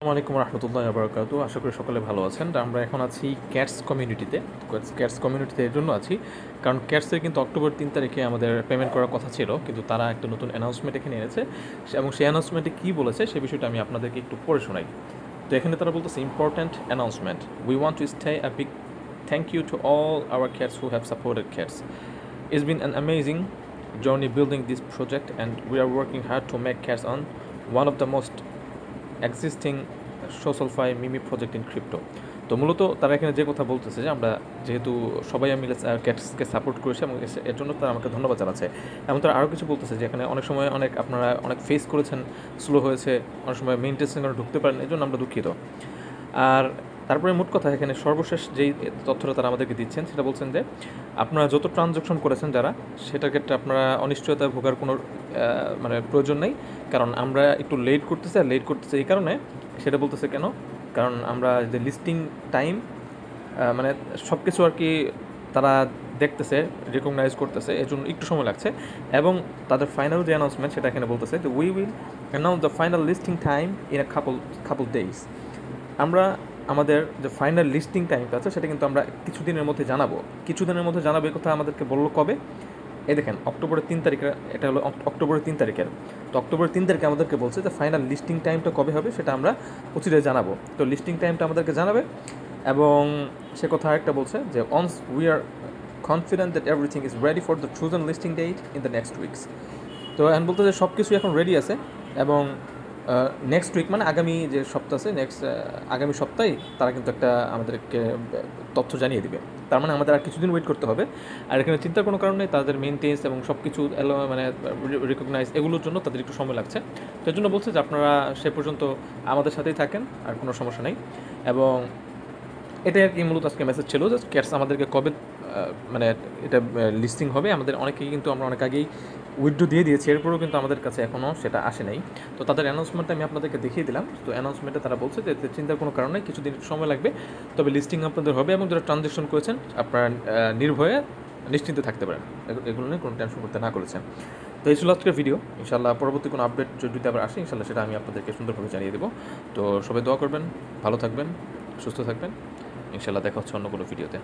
আসসালামু আলাইকুম রহমতুল্লাহ বারাকাতু। আশা করি সকলে ভালো আছেন। তো আমরা এখন আছি ক্যাটস কমিউনিটিতে। ক্যাটস কমিউনিটিতে এর জন্য আছি কারণ ক্যাটসের কিন্তু অক্টোবর 3 তারিখে আমাদের পেমেন্ট করার কথা ছিল, কিন্তু তারা একটা নতুন অ্যানাউন্সমেন্ট এখানে এনেছে এবং সেই অ্যানাউন্সমেন্টে কী বলেছে সে বিষয়টা আমি আপনাদেরকে একটু পড়ে শোনাই। তো এখানে তারা বলতেছে important announcement, we want to stay a big thank you to all our cats who have supported cats. It's been an amazing journey building this project, and we are working hard to make Cats on one of the most existing SocialFi meme project in crypto. তো মূলত তারা এখানে যে কথা বলতেছে যে আমরা যেহেতু সবাই মিলে ক্যাটসকে সাপোর্ট করেছি এবং এর জন্য তারা আমাকে ধন্যবাদ জানাচ্ছে। এবং তারা আরও কিছু বলতেছে যে এখানে অনেক সময় আপনারা অনেক ফেস করেছেন, স্লো হয়েছে, অনেক সময় মেইনটেন্সিং ঢুকতে পারেন, এই জন্য আমরা দুঃখিত। আর তারপরে মোট কথা এখানে সর্বশেষ যেই তথ্যটা তারা আমাদেরকে দিচ্ছেন সেটা বলছেন যে আপনারা যত ট্রানজ্যাকশন করেছেন যারা, সেটার ক্ষেত্রে আপনারা অনিশ্চয়তায় ভোগার কোনো প্রয়োজন নেই, কারণ আমরা একটু লেট করতেছি এই কারণে। সেটা বলতেছে কেন, কারণ আমরা যে লিস্টিং টাইম সব কিছু আর কি তারা দেখতেছে, রিকগনাইজ করতেছে, এর জন্য একটু সময় লাগছে। এবং তাদের ফাইনাল যে অ্যানাউন্সমেন্ট সেটা এখানে বলতেছে যে we will announce the final listing time in a couple days. আমরা আমাদের যে ফাইনাল লিস্টিং টাইমটা আছে সেটা কিন্তু আমরা কিছুদিনের মধ্যে জানাবো। এই কথা আমাদেরকে বললো কবে? এই দেখেন অক্টোবরের 3 তারিখে, এটা হলো অক্টোবরের 3 তারিখের। তো অক্টোবরের 3 তারিখে আমাদেরকে বলছে যে ফাইনাল লিস্টিং টাইমটা কবে হবে সেটা আমরা অচিরে জানাবো। তো লিস্টিং টাইমটা আমাদেরকে জানাবে। এবং সে কথা আরেকটা বলছে যে once we are confident that everything is ready for the chosen listing date in the next weeks. তো এখন বলতে যে সব কিছু এখন রেডি আছে এবং নেক্সট উইক মানে আগামী যে সপ্তাহ আছে, আগামী সপ্তাহে তারা কিন্তু একটা আমাদেরকে তথ্য জানিয়ে দিবে। তার মানে আমাদের আর কিছুদিন ওয়েট করতে হবে। আর এখানে চিন্তার কোনো কারণ নেই, তাদের মেনটেন্স এবং সব কিছু রিকগনাইজ এগুলোর জন্য তাদের একটু সময় লাগছে। তো এর জন্য বলছে যে আপনারা সে পর্যন্ত আমাদের সাথেই থাকেন, আর কোনো সমস্যা নেই। এবং এটাই আর কি মূলত আজকে মেসেজ ছিল যে ক্যাটস আমাদেরকে কবে এটা লিস্টিং হবে। আমরা অনেক আগেই উইথড্র দিয়ে দিয়েছি, এরপরেও কিন্তু আমাদের কাছে এখনও সেটা আসে নাই। তো তাদের অ্যানাউন্সমেন্টটা আমি আপনাদেরকে দেখিয়ে দিলাম। তো অ্যানাউন্সমেন্টে তারা বলছে যে চিন্তার কোনো কারণ নেই, কিছুদিন সময় লাগবে, তবে লিস্টিং আপনাদের হবে এবং যারা ট্রানজ্যাকশন করেছেন আপনারা নির্ভয়ে নিশ্চিন্তে থাকতে পারেন, এগুলো নিয়ে কোনো টেনশন করতে না করেছেন। তো এই ছিল আজকের ভিডিও। ইনশাল্লাহ পরবর্তী কোনো আপডেট যদি আবার আসে ইনশাল্লাহ সেটা আমি আপনাদেরকে সুন্দরভাবে জানিয়ে দেবো। তো সবাই দোয়া করবেন, ভালো থাকবেন, সুস্থ থাকবেন। ইনশাল্লাহ দেখা হচ্ছে অন্য কোনো ভিডিওতে।